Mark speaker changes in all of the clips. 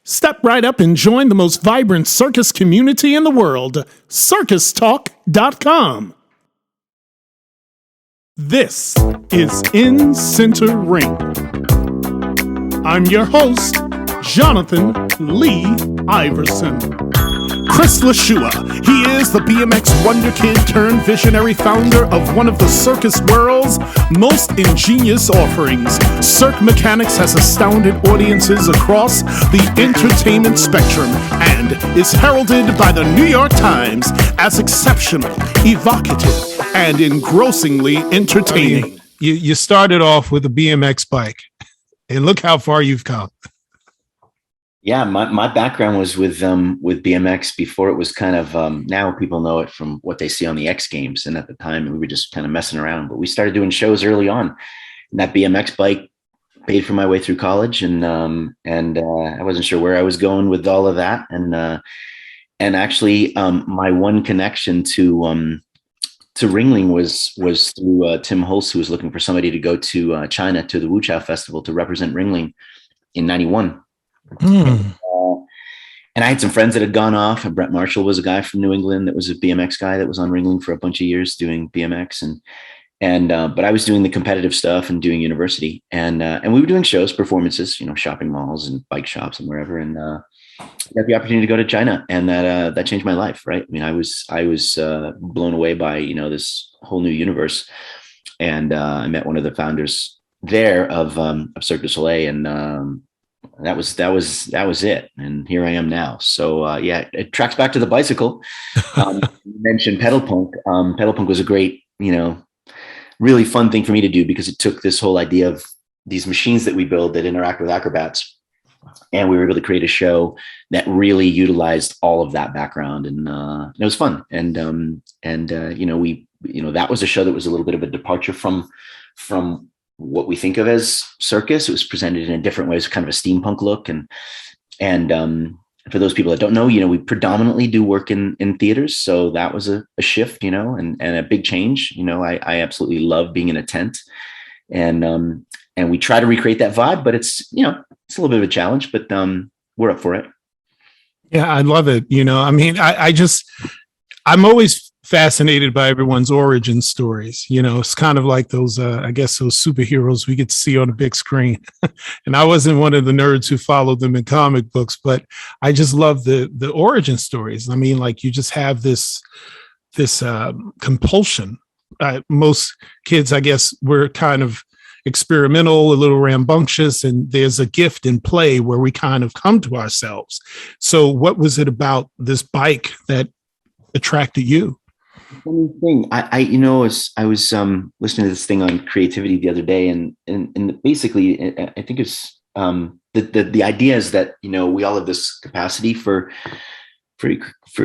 Speaker 1: Step right up and join the most vibrant circus community in the world, circustalk.com. This is In Center Ring. I'm your host, Jonathan Lee Iverson. Chris Lashua, he is the BMX wonder kid turned visionary founder of one of the circus world's most ingenious offerings. Cirque Mechanics has astounded audiences across the entertainment spectrum and is heralded by the New York Times as exceptional, evocative, and engrossingly entertaining.
Speaker 2: I mean, you started off with a BMX bike, and look how far you've come.
Speaker 3: Yeah, my background was with BMX before it was kind of, now people know it from what they see on the X Games. And at the time, we were just kind of messing around. But we started doing shows early on. And that BMX bike paid for my way through college. And I wasn't sure where I was going with all of that. And actually, my one connection to Ringling was through Tim Holtz, who was looking for somebody to go to China to the Wuchao Festival to represent Ringling in '91. And I had some friends that had gone off. And Brett Marshall was a guy from New England that was a BMX guy that was on Ringling for a bunch of years doing BMX, but I was doing the competitive stuff and doing university, and we were doing shows, performances, shopping malls and bike shops and wherever. And I got the opportunity to go to China, and that changed my life. Right? I mean, I was blown away by this whole new universe, and I met one of the founders there of Cirque du Soleil, and that was it. And here I am now. So yeah, it tracks back to the bicycle. You mentioned pedal punk. Pedal punk was a great, really fun thing for me to do, because it took this whole idea of these machines that we build that interact with acrobats, and we were able to create a show that really utilized all of that background, and it was fun. And that was a show that was a little bit of a departure from what we think of as circus. It was presented in a different way. It was kind of a steampunk look. And for those people that don't know, we predominantly do work in theaters. So that was a shift, and a big change. I absolutely love being in a tent, and we try to recreate that vibe, but it's a little bit of a challenge, but we're up for it.
Speaker 2: Yeah, I love it. I mean, I'm always fascinated by everyone's origin stories. It's kind of like those, I guess, those superheroes we get to see on a big screen. And I wasn't one of the nerds who followed them in comic books, but I just love the origin stories. I mean, like, you just have this compulsion. Most kids, I guess, were kind of experimental, a little rambunctious, and there's a gift in play where we kind of come to ourselves. So what was it about this bike that attracted you?
Speaker 3: Funny thing, I was listening to this thing on creativity the other day, and basically, I think it's the idea is that we all have this capacity for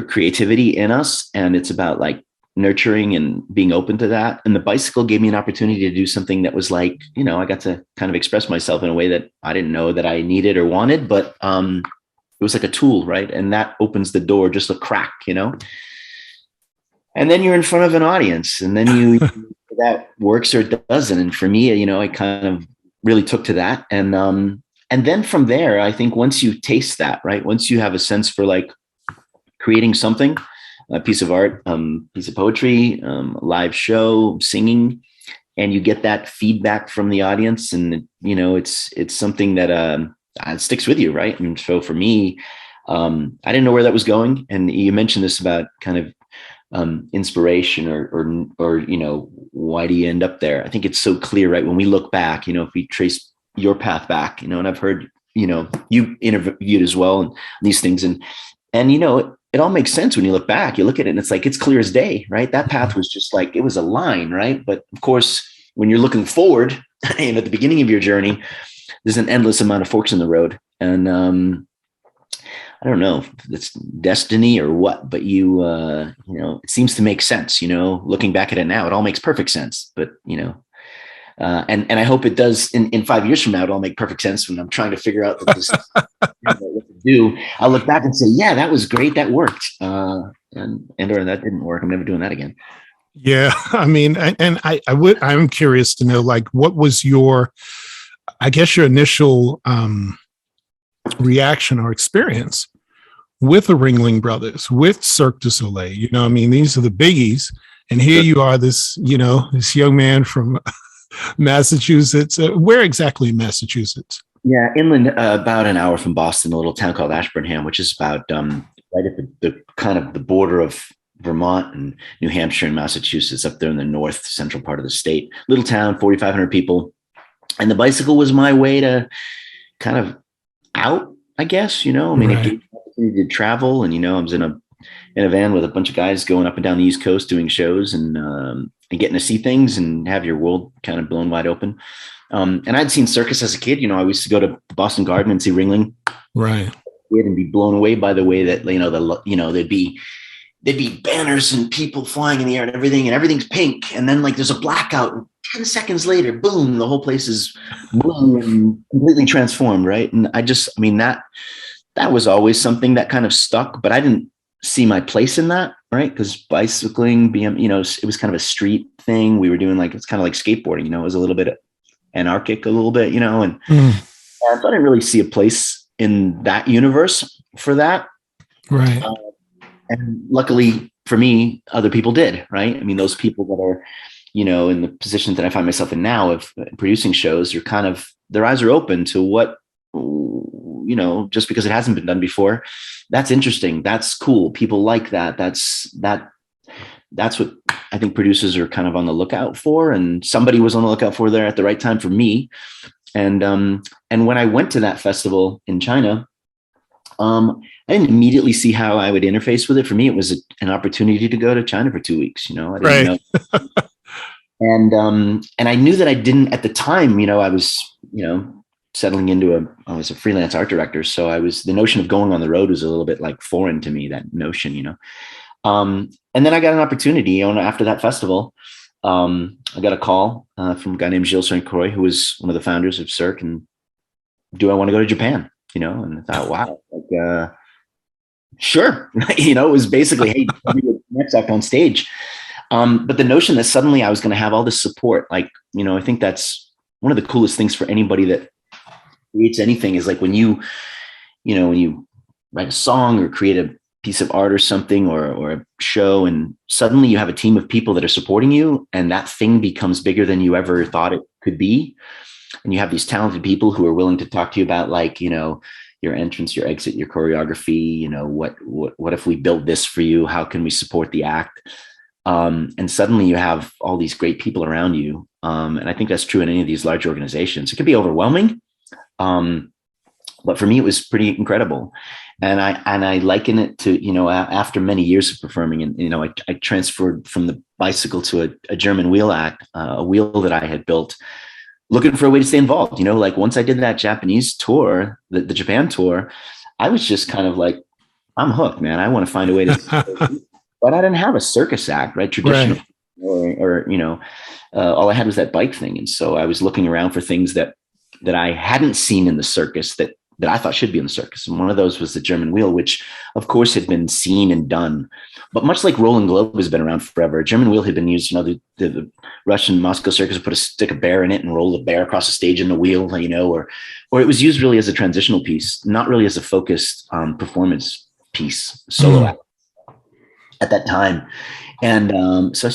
Speaker 3: creativity in us, and it's about like nurturing and being open to that. And the bicycle gave me an opportunity to do something that was like, I got to kind of express myself in a way that I didn't know that I needed or wanted, but it was like a tool, right? And that opens the door, just a crack, And then you're in front of an audience, and then that works or doesn't. And for me, I kind of really took to that. And then from there, I think once you taste that, right, once you have a sense for like creating something, a piece of art, piece of poetry, a live show, singing, and you get that feedback from the audience, and it's something that sticks with you, right? And so for me, I didn't know where that was going. And you mentioned this about kind of inspiration or why do you end up there? I think it's so clear, right? When we look back, if we trace your path back, and I've heard, you interviewed as well and these things, and it all makes sense when you look back. You look at it and it's like, it's clear as day, right? That path was just like, it was a line, right? But of course, when you're looking forward and at the beginning of your journey, there's an endless amount of forks in the road. And I don't know if it's destiny or what, but it seems to make sense, looking back at it now, it all makes perfect sense. But, and I hope it does in 5 years from now, it'll all make perfect sense when I'm trying to figure out what to do. I'll look back and say, yeah, that was great. That worked. Or that didn't work. I'm never doing that again.
Speaker 2: Yeah. I mean, and I'm curious to know, like, what was your initial, reaction or experience with the Ringling Brothers, with Cirque du Soleil. You know, I mean, these are the biggies. And here you are, this young man from Massachusetts. Where exactly in Massachusetts?
Speaker 3: Yeah, inland, about an hour from Boston, a little town called Ashburnham, which is about right at the kind of the border of Vermont and New Hampshire and Massachusetts, up there in the north central part of the state. Little town, 4,500 people. And the bicycle was my way to kind of out, I guess, I mean, It gave me the opportunity to travel. And, I was in a van with a bunch of guys going up and down the East Coast doing shows and getting to see things and have your world kind of blown wide open. And I'd seen circus as a kid. I used to go to the Boston Garden and see Ringling.
Speaker 2: Right.
Speaker 3: And be blown away by the way that, there'd be banners and people flying in the air and everything's pink. And then like there's a blackout and 10 seconds later, boom, the whole place is blue and completely transformed. Right. And that was always something that kind of stuck, but I didn't see my place in that. Right. Because bicycling, it was kind of a street thing. We were doing it's kind of like skateboarding, it was a little bit anarchic a little bit, and I didn't really see a place in that universe for that.
Speaker 2: Right.
Speaker 3: And luckily for me, other people did, right? I mean, those people that are, in the position that I find myself in now of producing shows are kind of, their eyes are open to what, just because it hasn't been done before. That's interesting. That's cool. People like that. That's what I think producers are kind of on the lookout for. And somebody was on the lookout for there at the right time for me. And when I went to that festival in China, I didn't immediately see how I would interface with it. For me, it was an opportunity to go to China for 2 weeks. I didn't know. And I knew that I didn't at the time. I was settling into I was a freelance art director, so the notion of going on the road was a little bit foreign to me. That notion, And then I got an opportunity. After that festival, I got a call from a guy named Gilles St. Croix, who was one of the founders of Cirque, and do I want to go to Japan? And I thought, wow, sure. It was basically, hey, next act on stage. But the notion that suddenly I was going to have all this support, I think that's one of the coolest things for anybody that creates anything is when you write a song or create a piece of art or something or a show, and suddenly you have a team of people that are supporting you, and that thing becomes bigger than you ever thought it could be. And you have these talented people who are willing to talk to you about your entrance, your exit, your choreography, what if we build this for you? How can we support the act? And suddenly you have all these great people around you. And I think that's true in any of these large organizations. It can be overwhelming. But for me, it was pretty incredible. And I liken it to, after many years of performing, and, I transferred from the bicycle to a German wheel act, a wheel that I had built, looking for a way to stay involved. Once I did that Japanese tour, the Japan tour, I was just kind of I'm hooked, man. I want to find a way to, but I didn't have a circus act, right? Traditional, right. Or all I had was that bike thing. And so I was looking around for things that I hadn't seen in the circus that I thought should be in the circus. And one of those was the German wheel, which of course had been seen and done, but much like Rolling Globe has been around forever. A German wheel had been used, the Russian Moscow circus would put a stick of bear in it and roll the bear across the stage in the wheel, or it was used really as a transitional piece, not really as a focused performance piece, solo act at that time. And so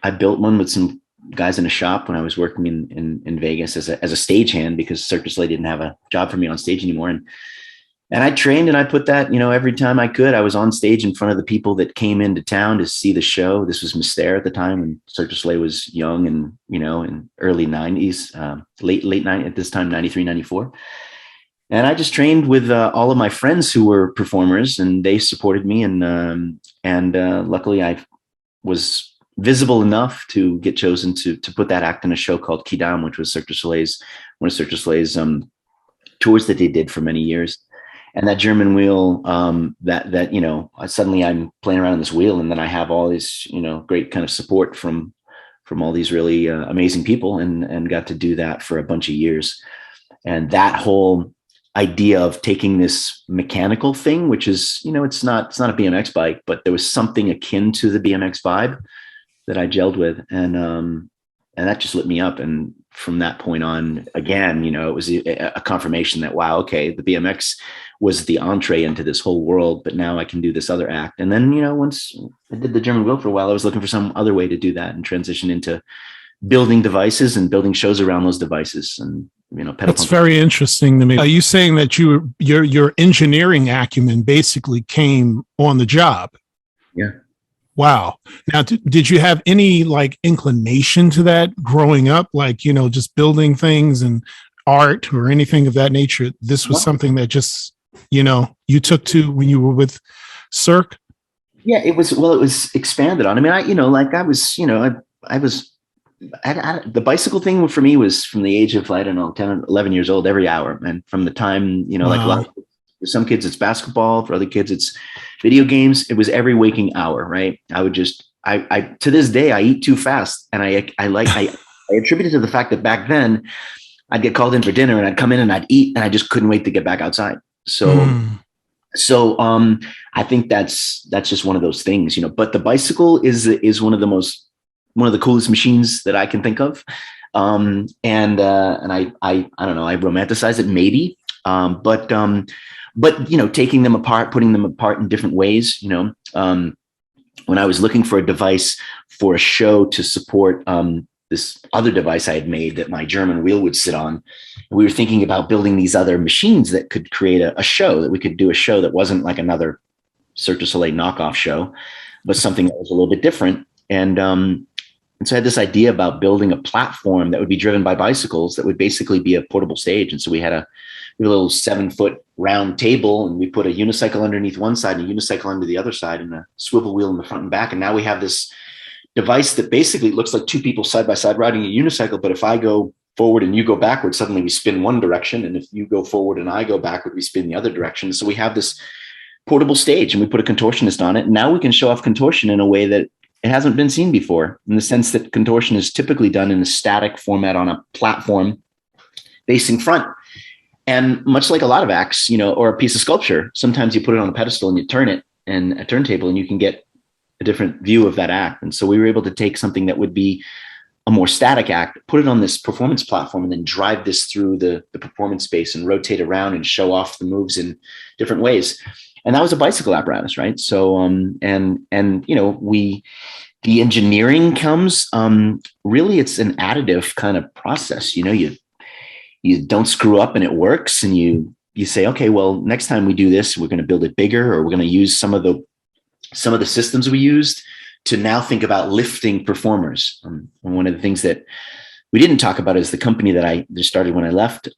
Speaker 3: I built one with some guys in a shop when I was working in Vegas as a stagehand, because Cirque du Soleil didn't have a job for me on stage anymore. And I trained and I put that, every time I could, I was on stage in front of the people that came into town to see the show. This was Mystère at the time when Cirque du Soleil was young and, in early 90s, late 90s at this time, 93, 94. And I just trained with all of my friends who were performers, and they supported me. And luckily I was visible enough to get chosen to put that act in a show called Quidam, which was one of Cirque du Soleil's tours that they did for many years. And that German wheel, suddenly I'm playing around on this wheel, and then I have all this, great kind of support from all these really amazing people, and got to do that for a bunch of years. And that whole idea of taking this mechanical thing, which is, it's not a BMX bike, but there was something akin to the BMX vibe that I gelled with, and that just lit me up. And from that point on, again, it was a confirmation that, wow, okay, the BMX was the entree into this whole world, but now I can do this other act. And then, once I did the German wheel for a while, I was looking for some other way to do that and transition into building devices and building shows around those devices. And,
Speaker 2: that's very interesting to me. Are you saying that your engineering acumen basically came on the job?
Speaker 3: Yeah.
Speaker 2: Wow. Now, did you have any like inclination to that growing up? Like, just building things and art or anything of that nature? This was something that just, you took to when you were with Cirque?
Speaker 3: Yeah, it was expanded on. I mean, the bicycle thing for me was from the age of, 10, 11 years old, every hour. And from the time,
Speaker 2: Wow.
Speaker 3: For some kids, it's basketball. For other kids, it's video games. It was every waking hour, right? I would to this day, I eat too fast. And I attribute it to the fact that back then I'd get called in for dinner and I'd come in and I'd eat and I just couldn't wait to get back outside. So I think that's just one of those things, but the bicycle is one of the coolest machines that I can think of. And I don't know, I romanticize it maybe. But taking them apart, putting them apart in different ways, when I was looking for a device for a show to support this other device I had made that my German wheel would sit on, we were thinking about building these other machines that could create a show, that we could do a show that wasn't like another Cirque du Soleil knockoff show, but something that was a little bit different. And so I had this idea about building a platform that would be driven by bicycles that would basically be a portable stage. And so we had a little 7-foot round table, and we put a unicycle underneath one side and a unicycle under the other side and a swivel wheel in the front and back. And now we have this device that basically looks like two people side by side riding a unicycle. But if I go forward and you go backward, suddenly we spin one direction. And if you go forward and I go backward, we spin the other direction. So we have this portable stage and we put a contortionist on it. And now we can show off contortion in a way that it hasn't been seen before, in the sense that contortion is typically done in a static format on a platform facing front. And much like a lot of acts, or a piece of sculpture, sometimes you put it on a pedestal and you turn it and a turntable and you can get a different view of that act. And so we were able to take something that would be a more static act, put it on this performance platform, and then drive this through the performance space and rotate around and show off the moves in different ways. And that was a bicycle apparatus, right? So, the engineering comes, really it's an additive kind of process. You don't screw up and it works. And you say, okay, well, next time we do this, we're going to build it bigger, or we're going to use some of the systems we used to now think about lifting performers. And one of the things that we didn't talk about is the company that I just started when I left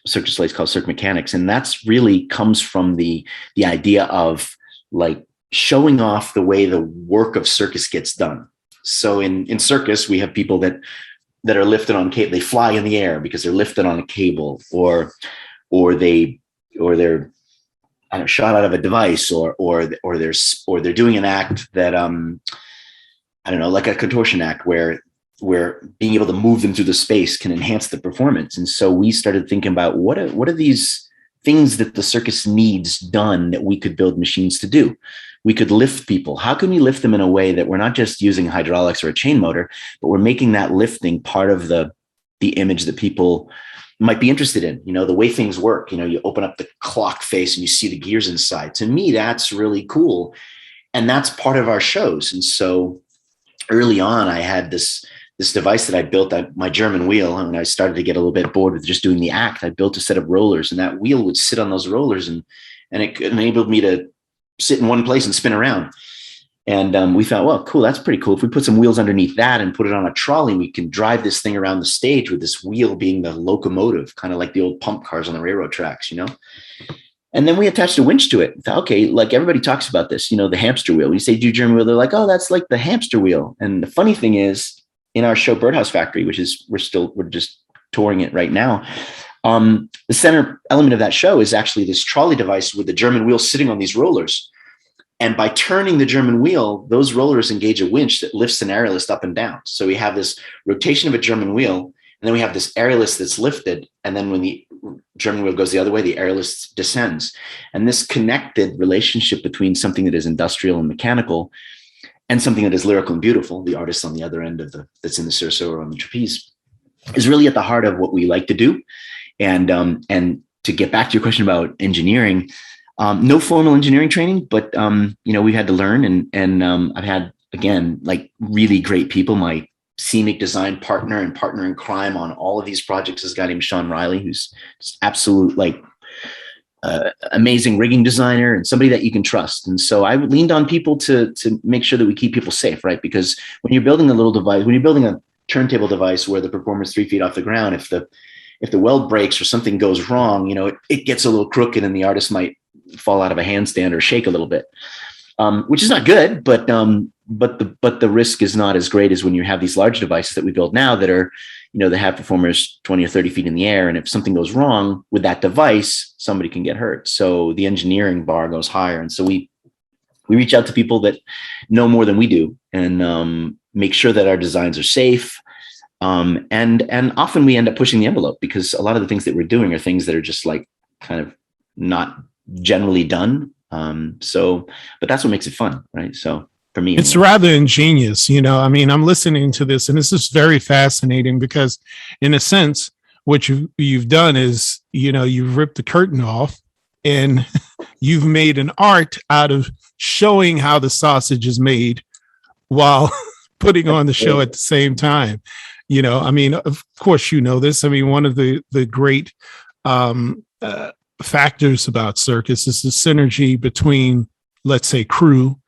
Speaker 3: Cirque du Soleil is called Cirque Mechanics. And that's really comes from the idea of like showing off the way the work of circus gets done. So in circus, we have people that are lifted on cable. They fly in the air because they're lifted on a cable, or they're shot out of a device, or they're doing an act that like a contortion act where being able to move them through the space can enhance the performance. And so we started thinking about what are these things that the circus needs done that we could build machines to do. We could lift people. How can we lift them in a way that we're not just using hydraulics or a chain motor, but we're making that lifting part of the image that people might be interested in, the way things work. You open up the clock face and you see the gears inside. To me, that's really cool. And that's part of our shows. And so early on, I had this device that I built, my German wheel. And when I started to get a little bit bored with just doing the act, I built a set of rollers, and that wheel would sit on those rollers, and it enabled me to sit in one place and spin around. And we thought, well, cool, that's pretty cool. If we put some wheels underneath that and put it on a trolley, we can drive this thing around the stage with this wheel being the locomotive, kind of like the old pump cars on the railroad tracks, And then we attached a winch to it. Thought, okay, like everybody talks about this, the hamster wheel. You say, do German wheel, they're like, oh, that's like the hamster wheel. And the funny thing is, in our show Birdhouse Factory, which is we're just touring it right now, the center element of that show is actually this trolley device with the German wheel sitting on these rollers. And by turning the German wheel, those rollers engage a winch that lifts an aerialist up and down. So we have this rotation of a German wheel, and then we have this aerialist that's lifted. And then when the German wheel goes the other way, the aerialist descends. And this connected relationship between something that is industrial and mechanical and something that is lyrical and beautiful, the artist on the other end of that's in the cerceau or on the trapeze, is really at the heart of what we like to do. And to get back to your question about engineering, no formal engineering training, but we had to learn, and I've had, again, like really great people. My scenic design partner and partner in crime on all of these projects is a guy named Sean Riley, who's just absolute amazing rigging designer and somebody that you can trust. And so I leaned on people to make sure that we keep people safe, right? Because when you're building a little device, when you're building a turntable device where the performer's 3 feet off the ground, if the weld breaks or something goes wrong, it gets a little crooked and the artist might fall out of a handstand or shake a little bit, which is not good, but the risk is not as great as when you have these large devices that we build now that are, they have performers 20 or 30 feet in the air. And if something goes wrong with that device, somebody can get hurt. So the engineering bar goes higher. And so we reach out to people that know more than we do, and make sure that our designs are safe. And often we end up pushing the envelope, because a lot of the things that we're doing are things that are just like kind of not generally done. But that's what makes it fun, right? So for me,
Speaker 2: it's rather ingenious. I'm listening to this, and this is very fascinating, because in a sense, what you've done is, you've ripped the curtain off and you've made an art out of showing how the sausage is made while putting on the show at the same time. Of course, this. One of the great factors about circus is the synergy between, let's say, crew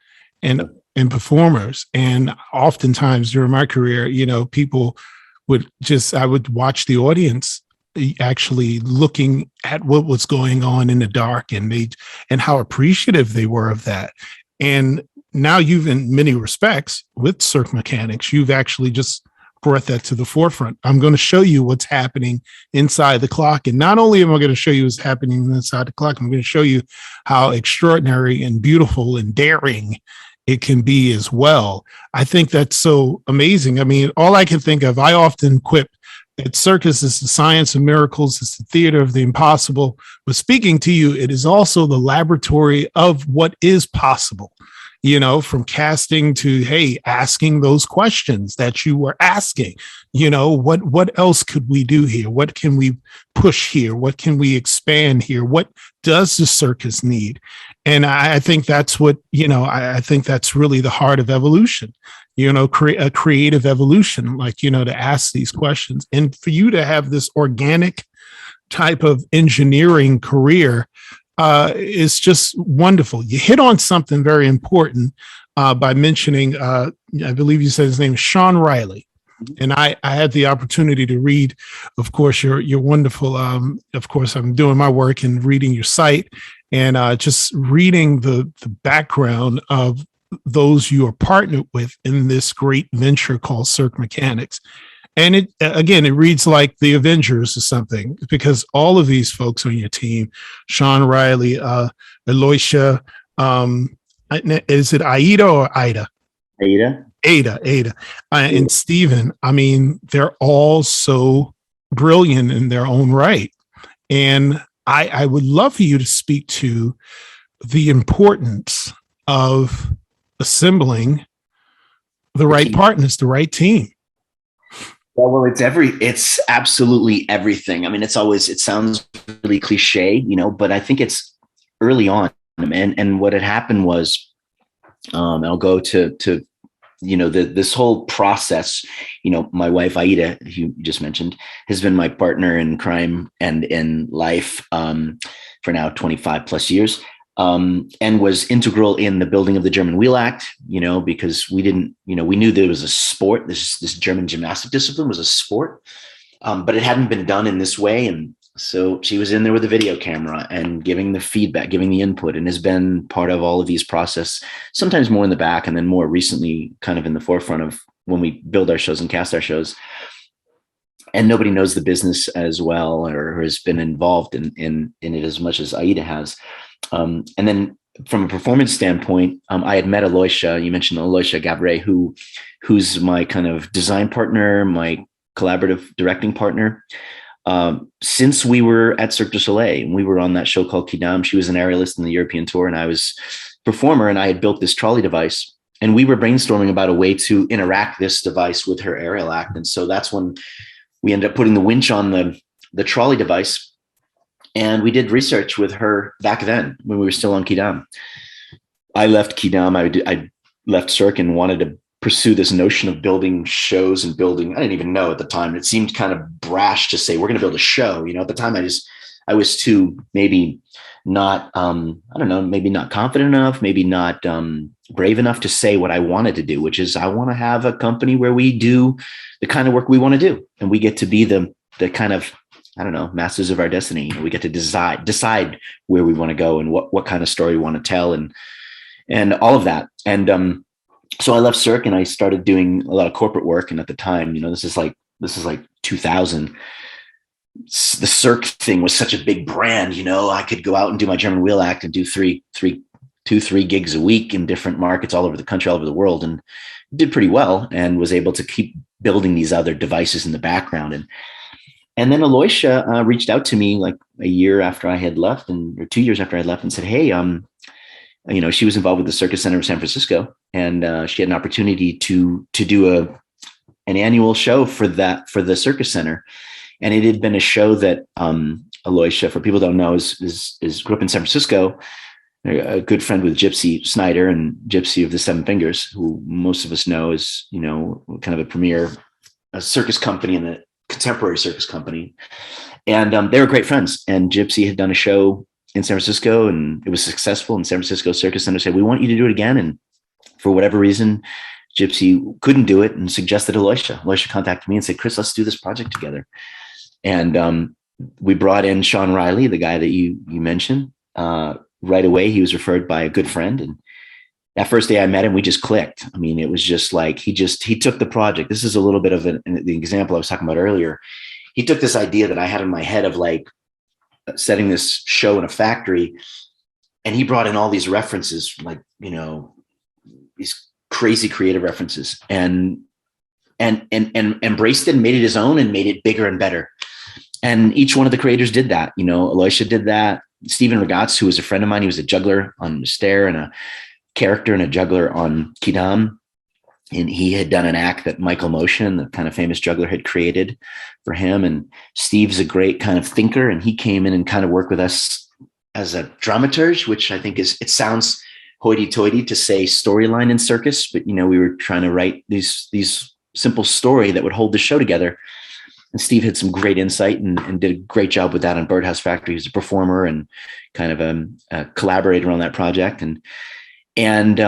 Speaker 2: and performers. And oftentimes during my career, people I would watch the audience actually looking at what was going on in the dark, and how appreciative they were of that. And now you've, in many respects, with Cirque Mechanics, you've actually just brought that to the forefront. I'm going to show you what's happening inside the clock. And not only am I going to show you what's happening inside the clock, I'm going to show you how extraordinary and beautiful and daring it can be as well. I think that's so amazing. All I can think of, I often quip that circus is the science of miracles. It's the theater of the impossible. But speaking to you, it is also the laboratory of what is possible. From casting to, hey, asking those questions that you were asking, what else could we do here? What can we push here? What can we expand here? What does the circus need? And I think that's what, I think that's really the heart of evolution, a creative evolution, to ask these questions. And for you to have this organic type of engineering career, is just wonderful. You hit on something very important by mentioning, I believe you said his name is Sean Riley. And I had the opportunity to read, of course, your wonderful, of course, I'm doing my work and reading your site, and just reading the background of those you are partnered with in this great venture called Cirque Mechanics. And it reads like the Avengers or something, because all of these folks on your team, Sean Riley, Eloisha, is it Aida or Ida? Ada, and Stephen. They're all so brilliant in their own right. And I would love for you to speak to the importance of assembling the right partners, the right team.
Speaker 3: Well, it's absolutely everything. It sounds really cliche, but I think it's early on. And what had happened was, I'll go to this whole process. My wife, Aida, who you just mentioned, has been my partner in crime and in life for now 25 plus years. And was integral in the building of the German Wheel Act, because we knew there was a sport. This German gymnastic discipline was a sport, but it hadn't been done in this way. And so she was in there with a video camera and giving the feedback, giving the input, and has been part of all of these process, sometimes more in the back, and then more recently kind of in the forefront of when we build our shows and cast our shows. And nobody knows the business as well or has been involved in it as much as Aida has. And then from a performance standpoint, I had met Eloisha. You mentioned Eloisha Gabre, who's my kind of design partner, my collaborative directing partner. Since we were at Cirque du Soleil, and we were on that show called Kidam. She was an aerialist in the European tour, and I was performer, and I had built this trolley device. And we were brainstorming about a way to interact this device with her aerial act. And so that's when we ended up putting the winch on the trolley device, and we did research with her back then when we were still on Quidam. I left Quidam. I left Cirque and wanted to pursue this notion of building shows and building. I didn't even know at the time. It seemed kind of brash to say we're going to build a show. At the time I was too maybe not, I don't know, maybe not confident enough, maybe not brave enough to say what I wanted to do, which is I want to have a company where we do the kind of work we want to do. And we get to be the kind of, I don't know, masters of our destiny. We get to decide where we want to go and what kind of story we want to tell and all of that. And so I left Cirque and I started doing a lot of corporate work. And at the time, this is like 2000. The Cirque thing was such a big brand. I could go out and do my German wheel act and do three gigs a week in different markets all over the country, all over the world, and did pretty well and was able to keep building these other devices in the background. And then Aloysia reached out to me like a year after I had left or 2 years after I had left and said, hey, she was involved with the Circus Center of San Francisco, and she had an opportunity to do an annual show for the Circus Center. And it had been a show that Aloysia, for people who don't know, is grew up in San Francisco, a good friend with Gypsy Snyder and Gypsy of the Seven Fingers, who most of us know is, kind of a premier circus company and a contemporary circus company. And they were great friends. And Gypsy had done a show in San Francisco and it was successful. And San Francisco Circus Center said, we want you to do it again. And for whatever reason, Gypsy couldn't do it and suggested Aloysia. Aloysia contacted me and said, Chris, let's do this project together. And we brought in Sean Riley, the guy that you mentioned. Right away, he was referred by a good friend. And that first day I met him, we just clicked. I mean, it was just like, he took the project. This is a little bit of the example I was talking about earlier. He took this idea that I had in my head of like setting this show in a factory. And he brought in all these references, like, these crazy creative references and embraced it and made it his own and made it bigger and better. And each one of the creators did that. Aloysia did that. Stephen Regatz, who was a friend of mine, he was a juggler on Mystere and a character and a juggler on Quidam. And he had done an act that Michael Motion, the kind of famous juggler, had created for him. And Steve's a great kind of thinker. And he came in and kind of worked with us as a dramaturge, which I think it sounds hoity-toity to say storyline in circus, but, we were trying to write these simple story that would hold the show together. And Steve had some great insight and did a great job with that on Birdhouse Factory. He's a performer and kind of a collaborator on that project. And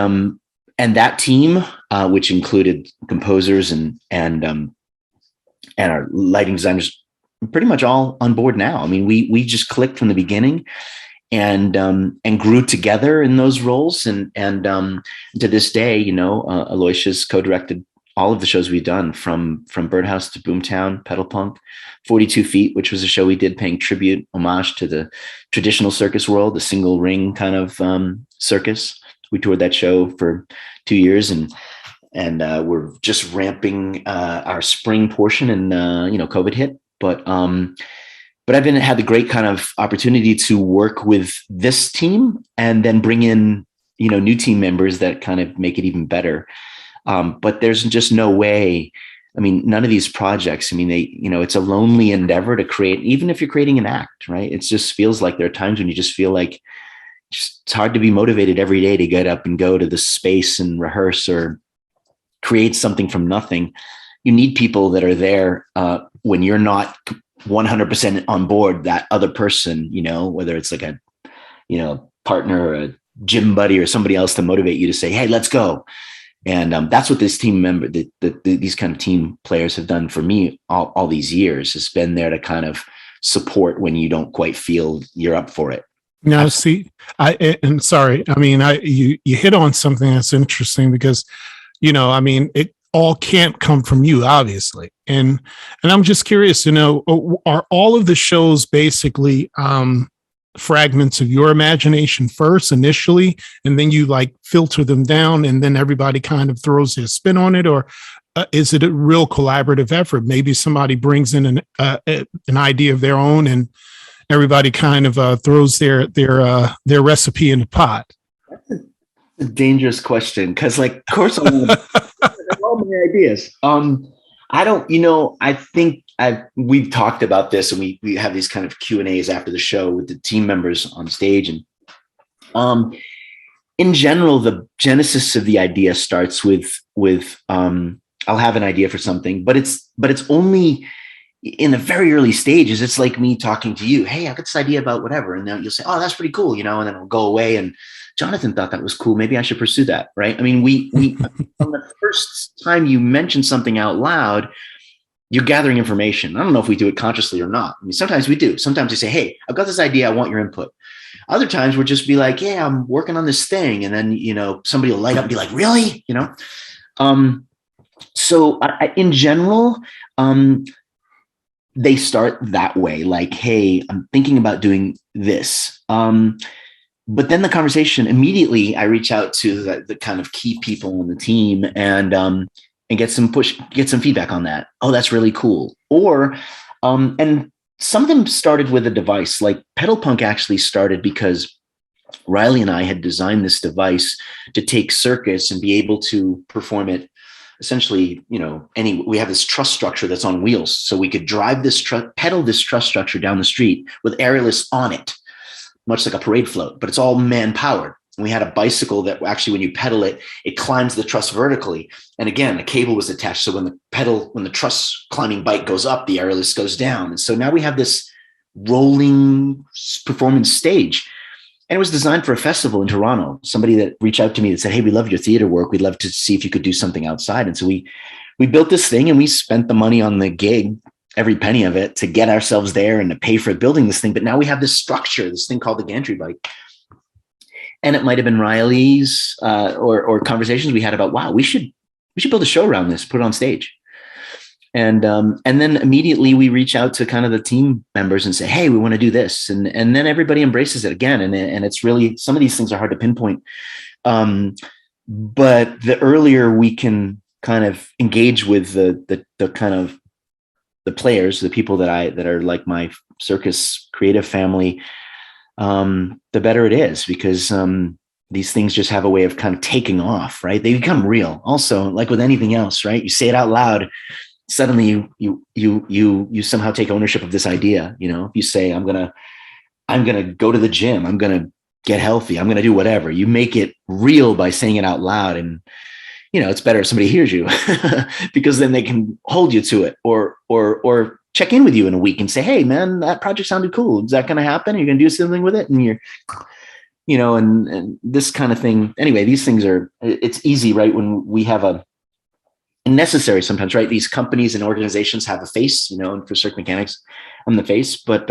Speaker 3: that team, which included composers and our lighting designers, pretty much all on board now. I mean, we just clicked from the beginning and grew together in those roles. And to this day, Aloysia's co-directed all of the shows we've done from Birdhouse to Boomtown, Pedal Punk, 42 Feet, which was a show we did paying homage to the traditional circus world, the single ring kind of circus. We toured that show for 2 years and we're just ramping our spring portion and, COVID hit. But I've had the great kind of opportunity to work with this team and then bring in, new team members that kind of make it even better. But there's just no way. I mean, none of these projects, it's a lonely endeavor to create, even if you're creating an act, right? It just feels like there are times when you just feel like it's hard to be motivated every day to get up and go to the space and rehearse or create something from nothing. You need people that are there when you're not 100% on board, that other person, whether it's like a, partner or a gym buddy or somebody else to motivate you to say, hey, let's go. And that's what this team member, these kind of team players have done for me all these years, has been there to kind of support when you don't quite feel you're up for it.
Speaker 2: Now, see, I'm sorry. I mean, you hit on something that's interesting because, it all can't come from you, obviously. And I'm just curious to know, are all of the shows basically fragments of your imagination first initially, and then you like filter them down and then everybody kind of throws their spin on it? Or is it a real collaborative effort? Maybe somebody brings in an idea of their own and everybody kind of throws their recipe in the pot.
Speaker 3: That's a dangerous question. Cause of course I want all my ideas. I don't, I think we've talked about this, and we have these kind of Q&As after the show with the team members on stage. And in general, the genesis of the idea starts with I'll have an idea for something, but it's only in the very early stages. It's like me talking to you. Hey, I got this idea about whatever. And then you'll say, oh, that's pretty cool. And then it'll go away. And Jonathan thought that was cool. Maybe I should pursue that. Right. I mean, we from the first time you mention something out loud, you're gathering information. I don't know if we do it consciously or not. I mean, sometimes we do. Sometimes we say, hey, I've got this idea. I want your input. Other times we'll just be like, yeah, I'm working on this thing. And then, somebody will light up and be like, really? So in general, they start that way, like, hey, I'm thinking about doing this. But then the conversation, immediately I reach out to the kind of key people on the team and get some feedback on that. Oh, that's really cool. Or, and some of them started with a device. Like Pedal Punk actually started because Riley and I had designed this device to take circus and be able to perform it essentially, we have this truss structure that's on wheels. So we could drive pedal this truss structure down the street with aerialists on it, much like a parade float, but it's all man powered. And we had a bicycle that actually, when you pedal it, it climbs the truss vertically. And again, the cable was attached. So when the truss climbing bike goes up, the aerialist goes down. And so now we have this rolling performance stage. And it was designed for a festival in Toronto. Somebody that reached out to me that said, hey, we love your theater work. We'd love to see if you could do something outside. And so we built this thing, and we spent the money on the gig, every penny of it, to get ourselves there and to pay for building this thing. But now we have this structure, this thing called the gantry bike. And it might have been Riley's or conversations we had about, wow, we should build a show around this, put it on stage. And then immediately we reach out to kind of the team members and say, hey, we want to do this. And then everybody embraces it again. And it's really, some of these things are hard to pinpoint. But the earlier we can kind of engage with the kind of the players, the people that are like my circus creative family, the better it is, because these things just have a way of kind of taking off, right? They become real. Also, like with anything else, right? You say it out loud, suddenly you somehow take ownership of this idea. If you say, I'm gonna go to the gym, I'm gonna get healthy, I'm gonna do whatever, you make it real by saying it out loud. And it's better if somebody hears you because then they can hold you to it, or check in with you in a week and say, hey man, that project sounded cool. Is that going to happen? Are you going to do something with it? And and this kind of thing. Anyway, these things it's easy, right? When we have necessary sometimes, right? These companies and organizations have a face, and for Cirque Mechanics, I'm the face, but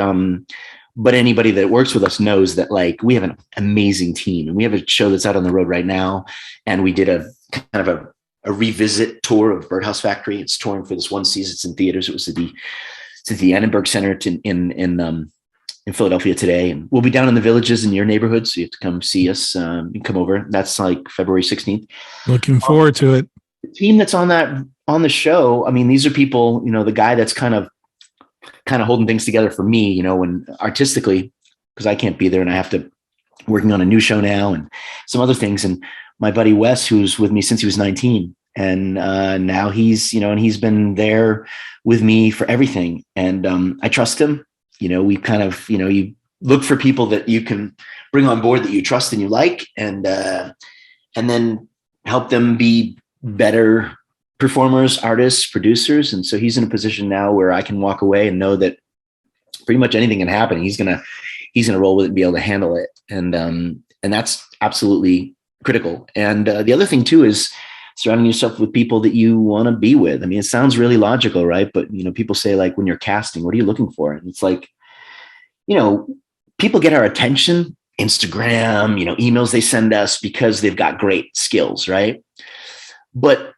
Speaker 3: anybody that works with us knows that, like, we have an amazing team, and we have a show that's out on the road right now. And we did a kind of a revisit tour of Birdhouse Factory. It's touring for this one season. It's in theaters. It was at the Annenberg Center in Philadelphia today. And we'll be down in the Villages in your neighborhood. So you have to come see us. You can come over. That's like February 16th.
Speaker 2: Looking forward to it.
Speaker 3: The team that's on the show, I mean, these are people, the guy that's kind of holding things together for me, when artistically, because I can't be there and I have to working on a new show now and some other things. And my buddy Wes, who's with me since he was 19, and now he's, and he's been there with me for everything. And I trust him. We kind of, you look for people that you can bring on board that you trust and you like, and then help them be better performers, artists, producers. And so he's in a position now where I can walk away and know that pretty much anything can happen. He's gonna roll with it and be able to handle it. And that's absolutely critical. And the other thing too is surrounding yourself with people that you want to be with. I mean, it sounds really logical, right? But people say, like, when you're casting, what are you looking for? And it's like, people get our attention, Instagram, emails they send us because they've got great skills, right? But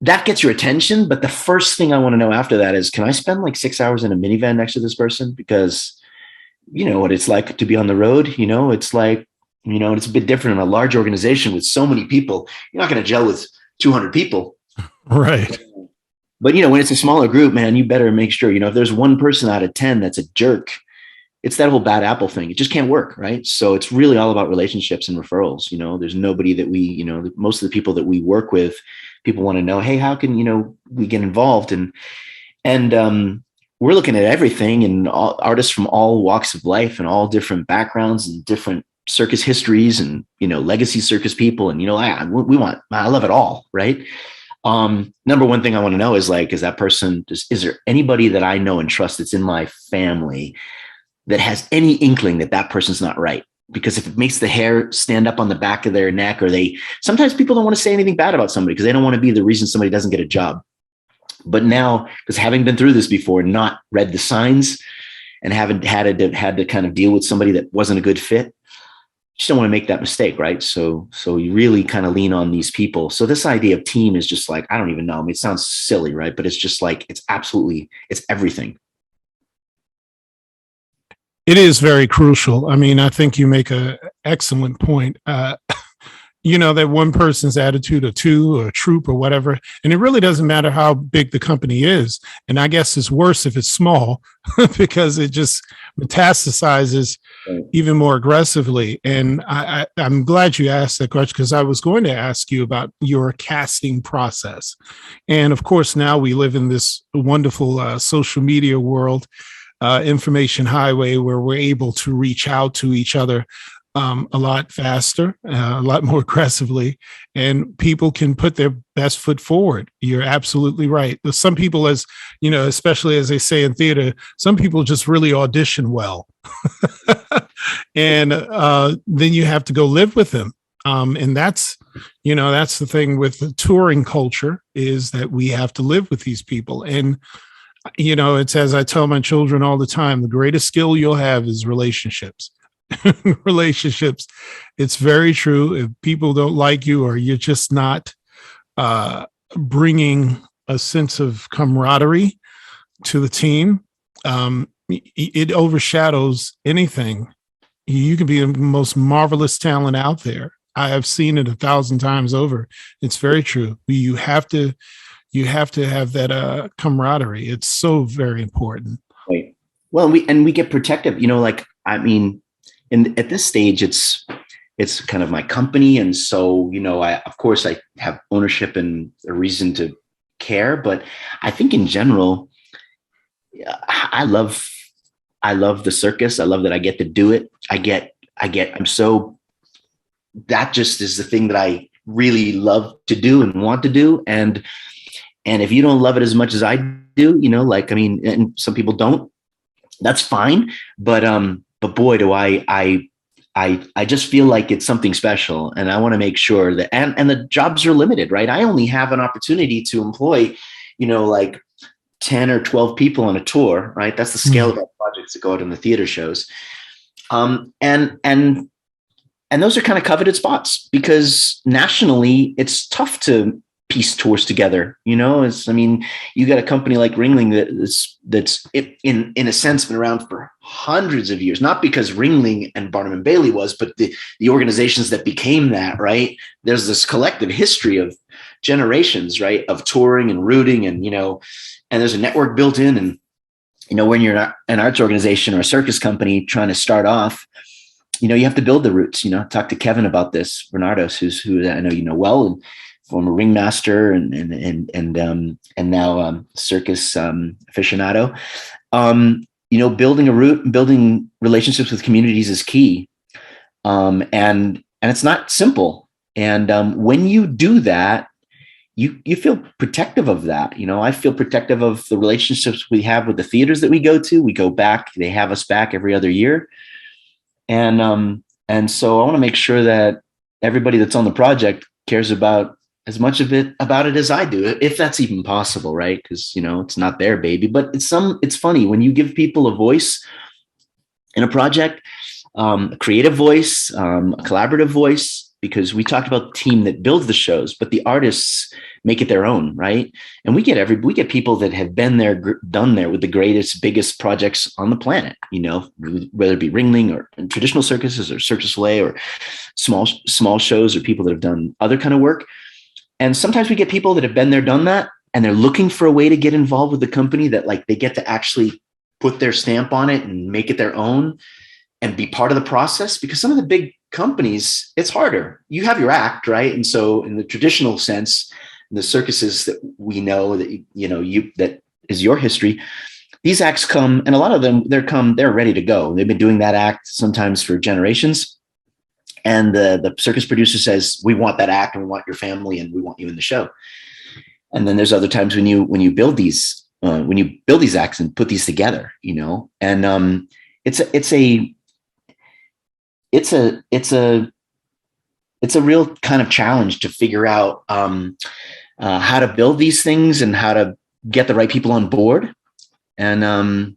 Speaker 3: that gets your attention. But the first thing I want to know after that is, can I spend like 6 hours in a minivan next to this person? Because what it's like to be on the road. It's like, it's a bit different in a large organization with so many people. You're not going to gel with 200 people.
Speaker 2: Right.
Speaker 3: But, when it's a smaller group, man, you better make sure, if there's one person out of 10 that's a jerk, it's that whole bad apple thing. It just can't work. Right. So it's really all about relationships and referrals. There's nobody that we, most of the people that we work with, people want to know, hey, how can, we get involved? And we're looking at everything, and all artists from all walks of life and all different backgrounds and different circus histories and, legacy circus people. And, I love it all. Right. Number one thing I want to know is like, is there anybody that I know and trust that's in my family that has any inkling that person's not right? Because if it makes the hair stand up on the back of their neck, or sometimes people don't want to say anything bad about somebody because they don't want to be the reason somebody doesn't get a job. But now, because having been through this before, not read the signs and haven't had to kind of deal with somebody that wasn't a good fit, just don't want to make that mistake, right? So you really kind of lean on these people. So this idea of team is just like, I don't even know. I mean, it sounds silly, right? But it's just like, it's everything.
Speaker 2: It is very crucial. I mean, I think you make an excellent point. That one person's attitude, or two, or a troop, or whatever. And it really doesn't matter how big the company is. And I guess it's worse if it's small because it just metastasizes even more aggressively. And I'm glad you asked that question, because I was going to ask you about your casting process. And of course, now we live in this wonderful social media world, information highway, where we're able to reach out to each other a lot faster, a lot more aggressively, and people can put their best foot forward. You're absolutely right. Some people, as you know, especially as they say in theater, some people just really audition well. And then you have to go live with them. And that's the thing with the touring culture, is that we have to live with these people. And, it's as I tell my children all the time, the greatest skill you'll have is relationships. Relationships. It's very true. If people don't like you, or you're just not bringing a sense of camaraderie to the team, it overshadows anything. You can be the most marvelous talent out there. I have seen it 1,000 times over. It's very true. You have to have that camaraderie. It's so very important.
Speaker 3: Right. Well, we get protective. At this stage, it's kind of my company. And so, of course I have ownership and a reason to care, but I think in general, I love the circus. I love that I get to do it. That just is the thing that I really love to do and want to do. And if you don't love it as much as I do, and some people don't, that's fine. But boy, do I just feel like it's something special, and I want to make sure that, and the jobs are limited, right? I only have an opportunity to employ, 10 or 12 people on a tour, right? That's the scale of our projects that go out in the theater shows. And those are kind of coveted spots, because nationally it's tough to piece tours together. You got a company like Ringling that's in a sense been around for hundreds of years, not because Ringling and Barnum and Bailey was, but the organizations that became that, right? There's this collective history of generations, right, of touring and rooting, and and there's a network built in. And when you're an arts organization or a circus company trying to start off, you have to build the roots. Talk to Kevin about this, Bernardos, who I know well, and former Ringmaster and now circus aficionado. Building a route and building relationships with communities is key, and it's not simple. And when you do that, you feel protective of that. I feel protective of the relationships we have with the theaters that we go to. We go back; they have us back every other year, and so I want to make sure that everybody that's on the project cares about as much about it as I do, if that's even possible, right? Because it's not their baby. But it's funny when you give people a voice in a project, a creative voice, a collaborative voice, because we talked about the team that builds the shows, but the artists make it their own, right? And we get people that have been there, done there with the greatest, biggest projects on the planet, whether it be Ringling or traditional circuses or Cirque du Soleil or small shows, or people that have done other kind of work. And sometimes we get people that have been there, done that, and they're looking for a way to get involved with the company that they get to actually put their stamp on it and make it their own and be part of the process. Because some of the big companies, it's harder. You have your act, right? And so in the traditional sense, in the circuses that we know that, that is your history, these acts come, and a lot of them, they're ready to go. They've been doing that act sometimes for generations. And the circus producer says, we want that act and we want your family and we want you in the show. And then there's other times when you build these acts and put these together, and it's a real kind of challenge to figure out how to build these things and how to get the right people on board. And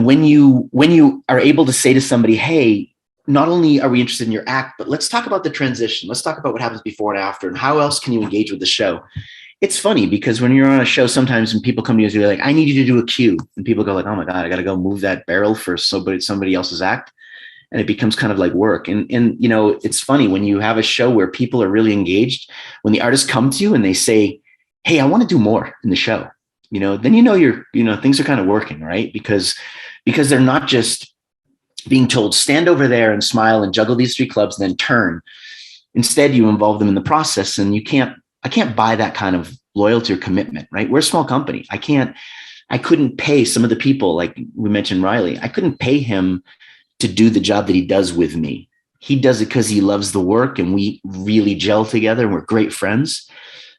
Speaker 3: when you are able to say to somebody, hey, not only are we interested in your act, but let's talk about the transition. Let's talk about what happens before and after, and how else can you engage with the show? It's funny because when you're on a show, sometimes when people come to you and they're like, I need you to do a cue. And people go like, oh my God, I got to go move that barrel for somebody else's act. And it becomes kind of like work. And it's funny when you have a show where people are really engaged, when the artists come to you and they say, hey, I want to do more in the show, then you're things are kind of working, right? Because they're not just being told, stand over there and smile and juggle these 3 clubs and then turn. Instead, you involve them in the process, and I can't buy that kind of loyalty or commitment, right? We're a small company. I couldn't pay some of the people, like we mentioned Riley, I couldn't pay him to do the job that he does with me. He does it because he loves the work and we really gel together and we're great friends.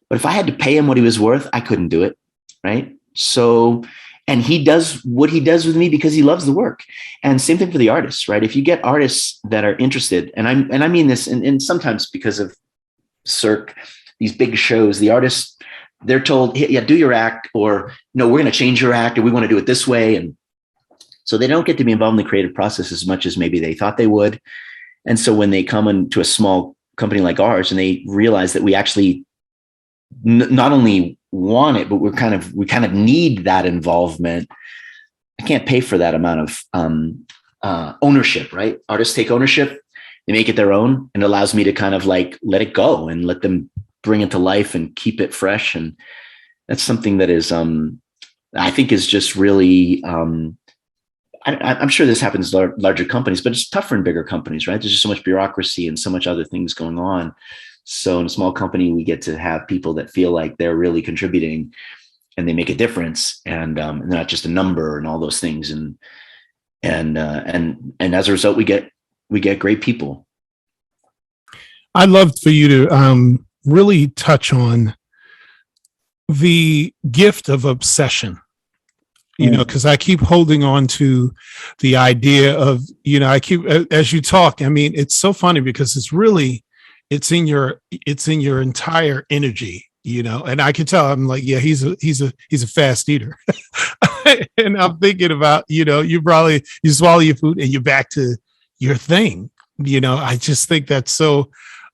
Speaker 3: But if I had to pay him what he was worth, I couldn't do it, right? So, and he does what he does with me because he loves the work. And same thing for the artists, right? If you get artists that are interested, and I mean this, and sometimes because of Cirque, these big shows, the artists, they're told, yeah, do your act, or no, we're going to change your act, or we want to do it this way. And so they don't get to be involved in the creative process as much as maybe they thought they would. And so when they come into a small company like ours and they realize that we actually not only want it, but we kind of need that involvement, I can't pay for that amount of ownership, right? Artists take ownership, they make it their own, and it allows me to kind of like let it go and let them bring it to life and keep it fresh. And that's something that is, I think is just really, I'm sure this happens in larger companies, but it's tougher in bigger companies, right? There's just so much bureaucracy and so much other things going on. So in a small company, we get to have people that feel like they're really contributing and they make a difference, and they're not just a number and all those things. And as a result, we get great people.
Speaker 2: I'd love for you to really touch on the gift of obsession. Because I keep holding on to the idea of, as you talk, I mean, it's so funny because it's in your entire energy, and I can tell. I'm like, yeah, he's a fast eater. And I'm thinking about, you swallow your food and you're back to your thing. I just think that's so,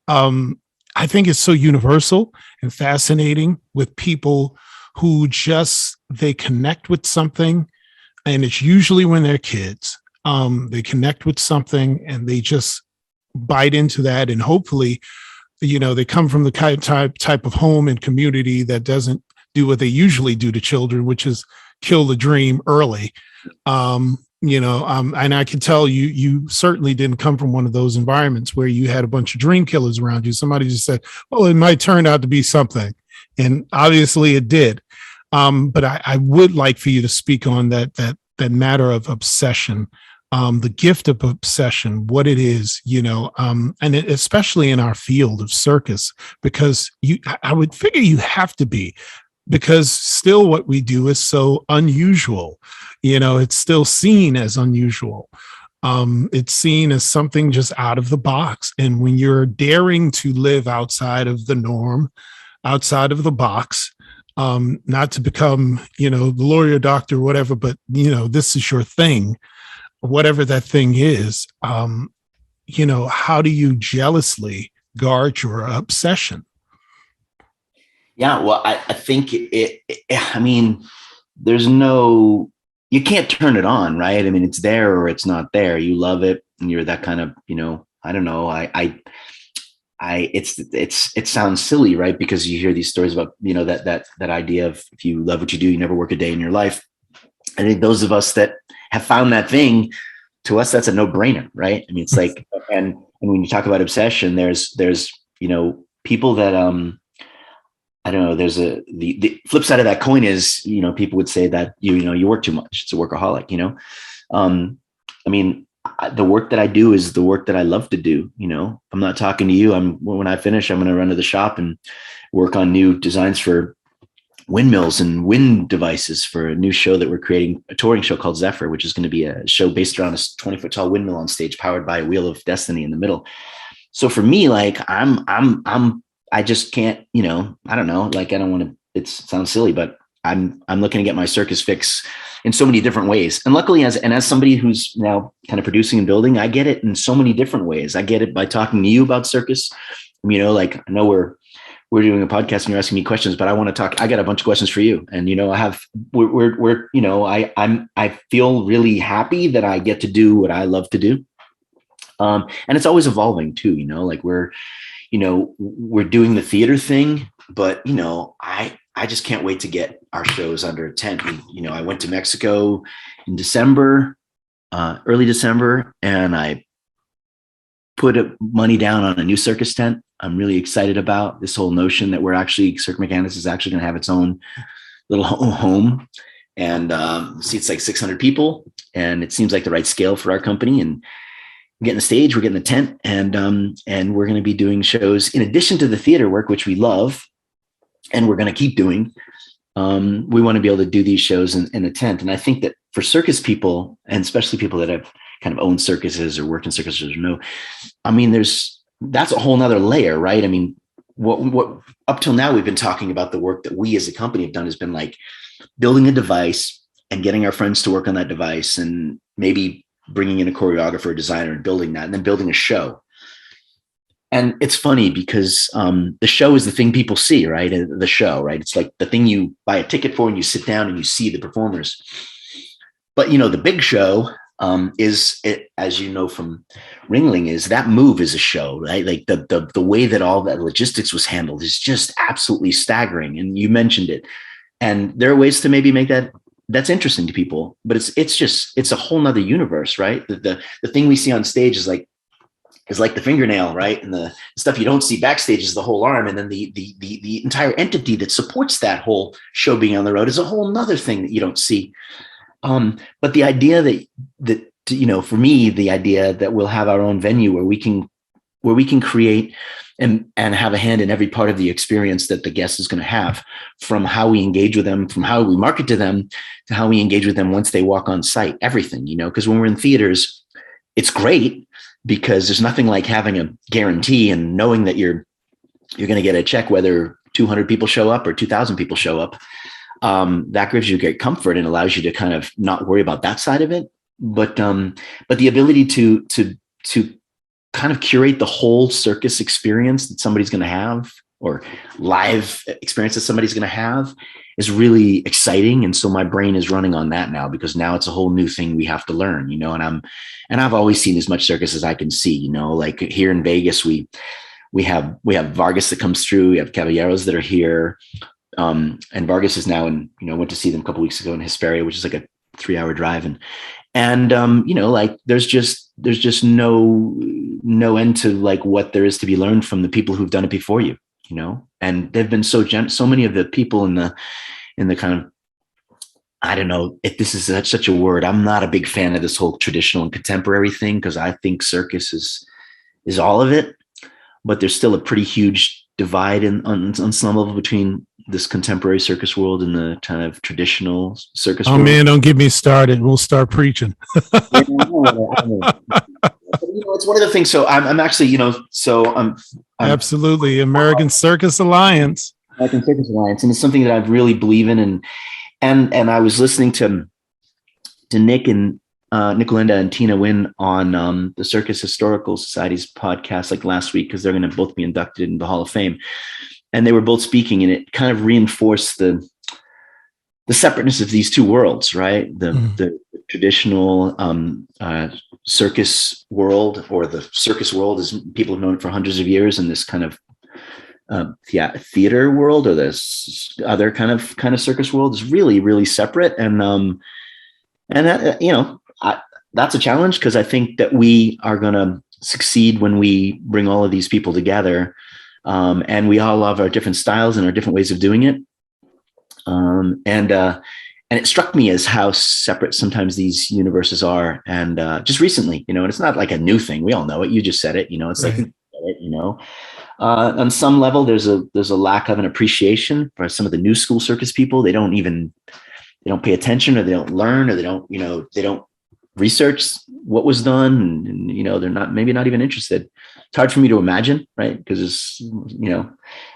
Speaker 2: I think it's so universal and fascinating with people who they connect with something, and it's usually when they're kids. They connect with something and they just bite into that, and hopefully, they come from the type of home and community that doesn't do what they usually do to children, which is kill the dream early. And I can tell you certainly didn't come from one of those environments where you had a bunch of dream killers around you. Somebody just said, well, it might turn out to be something. And obviously it did. But I would like for you to speak on that matter of obsession, the gift of obsession, what it is, and especially in our field of circus, because I would figure you have to be, because still what we do is so unusual. It's still seen as unusual. It's seen as something just out of the box. And when you're daring to live outside of the norm, outside of the box, not to become, the lawyer, doctor, whatever, but, this is your thing, whatever that thing is, how do you jealously guard your obsession?
Speaker 3: Yeah, well, I think you can't turn it on, right? I mean, it's there or it's not there. You love it and you're that kind of, I don't know. It sounds silly, right? Because you hear these stories about, that idea of if you love what you do, you never work a day in your life. I think those of us that have found that thing, to us, that's a no-brainer, right? I mean, it's like, and when you talk about obsession, there's people that, I don't know. There's the flip side of that coin is, people would say that, you work too much. It's a workaholic, I mean, the work that I do is the work that I love to do. I'm not talking to you. When I finish, I'm going to run to the shop and work on new designs for windmills and wind devices for a new show that we're creating, a touring show called Zephyr, which is going to be a show based around a 20-foot tall windmill on stage powered by a wheel of destiny in the middle. So for me, like I just can't, I don't know, like, I don't want to, it sounds silly, but I'm looking to get my circus fix in so many different ways. And luckily, as somebody who's now kind of producing and building, I get it in so many different ways. I get it by talking to you about circus. Like, I know we're doing a podcast and you're asking me questions, but I want to talk. I got a bunch of questions for you. And, I feel really happy that I get to do what I love to do. And it's always evolving too, like we're doing the theater thing, but, I just can't wait to get our shows under a tent. I went to Mexico in December, early December, and I put money down on a new circus tent. I'm really excited about this whole notion that Cirque Mechanics is actually going to have its own little home, and seats like 600 people. And it seems like the right scale for our company. And we're getting the stage, we're getting the tent, and we're going to be doing shows in addition to the theater work, which we love. And we're going to keep doing. We want to be able to do these shows in a tent. And I think that for circus people, and especially people that have kind of owned circuses or worked in circuses, that's a whole nother layer, right? I mean, what up till now we've been talking about the work that we as a company have done has been like building a device and getting our friends to work on that device, and maybe bringing in a choreographer, a designer, and building that, and then building a show. And it's funny because the show is the thing people see, right? The show, right? It's like the thing you buy a ticket for and you sit down and you see the performers. But, the big show is, it, as you know from Ringling, is that move is a show, right? Like the way that all that logistics was handled is just absolutely staggering. And you mentioned it. And there are ways to maybe make that's interesting to people, but it's a whole nother universe, right? The thing we see on stage is like the fingernail, right? And the stuff you don't see backstage is the whole arm. And then the entire entity that supports that whole show being on the road is a whole nother thing that you don't see. But the idea that for me, the idea that we'll have our own venue where we can create and have a hand in every part of the experience that the guest is going to have, from how we engage with them, from how we market to them, to how we engage with them once they walk on site, everything, because when we're in theaters, it's great, because there's nothing like having a guarantee and knowing that you're going to get a check whether 200 people show up or 2,000 people show up. That gives you great comfort and allows you to kind of not worry about that side of it. But the ability to kind of curate the whole circus experience that somebody's going to have, or live experience that somebody's going to have, is really exciting. And so my brain is running on that now, because now it's a whole new thing we have to learn, and I've always seen as much circus as I can see, like here in Vegas, we have Vargas that comes through. We have Caballeros that are here. And Vargas is now went to see them a couple of weeks ago in Hesperia, which is like a 3-hour drive. And like there's just no end to like what there is to be learned from the people who've done it before you, and they've been so many of the people in the kind of, I don't know if this is such a word. I'm not a big fan of this whole traditional and contemporary thing, because I think circus is all of it, but there's still a pretty huge divide on some level between this contemporary circus world and the kind of traditional circus world.
Speaker 2: Man, don't get me started. We'll start preaching.
Speaker 3: It's one of the things. So I'm actually, I'm
Speaker 2: absolutely American Circus Alliance.
Speaker 3: American Circus Alliance, and it's something that I really believe in. And I was listening to Nick and Nicolinda and Tina Wynn on the Circus Historical Society's podcast like last week, because they're going to both be inducted into the Hall of Fame. And they were both speaking, and it kind of reinforced the separateness of these two worlds, right? The traditional circus world, or the circus world as people have known it for hundreds of years, and this kind of theater world, or this other kind of circus world, is really, really separate. And that, that's a challenge, because I think that we are going to succeed when we bring all of these people together And we all love our different styles and our different ways of doing it. And it struck me as how separate sometimes these universes are. And just recently, and it's not like a new thing. We all know it. You just said it. It's right. Like, on some level, there's a lack of an appreciation for some of the new school circus people. They don't pay attention, or they don't learn, or they don't research what was done, and they're not even interested. It's hard for me to imagine, right? Because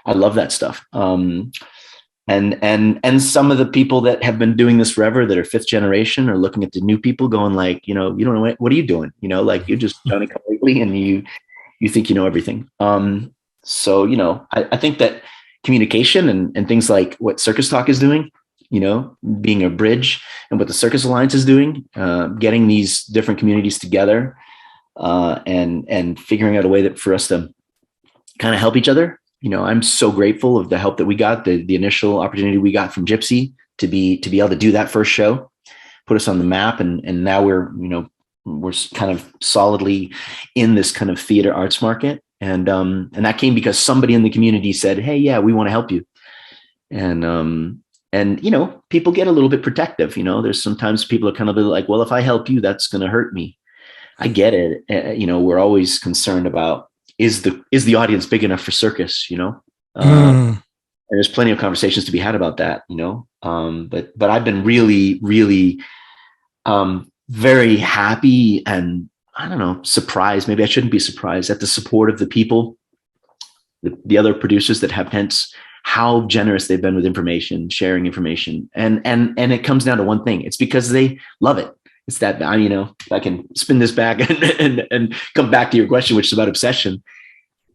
Speaker 3: I love that stuff. And some of the people that have been doing this forever, that are fifth generation, are looking at the new people going like, you don't know, what are you doing? Like, you're just Johnny come lately, and you think you know everything. So I think that communication and things like what Circus Talk is doing, being a bridge, and what the Circus Alliance is doing, getting these different communities together, and figuring out a way that for us to kind of help each other. I'm so grateful of the help that we got, the initial opportunity we got from Gypsy to be able to do that first show, put us on the map. And now we're kind of solidly in this kind of theater arts market. And that came because somebody in the community said, hey, yeah, we want to help you. And people get a little bit protective. There's sometimes people are kind of like, well, if I help you, that's going to hurt me. I get it. We're always concerned about, is the audience big enough for circus? And there's plenty of conversations to be had about that, but I've been really, really very happy, and I don't know, surprised. Maybe I shouldn't be surprised at the support of the people, the other producers that have, hence how generous they've been with information, sharing information. And it comes down to one thing. It's because they love it. It's that, if I can spin this back and come back to your question, which is about obsession.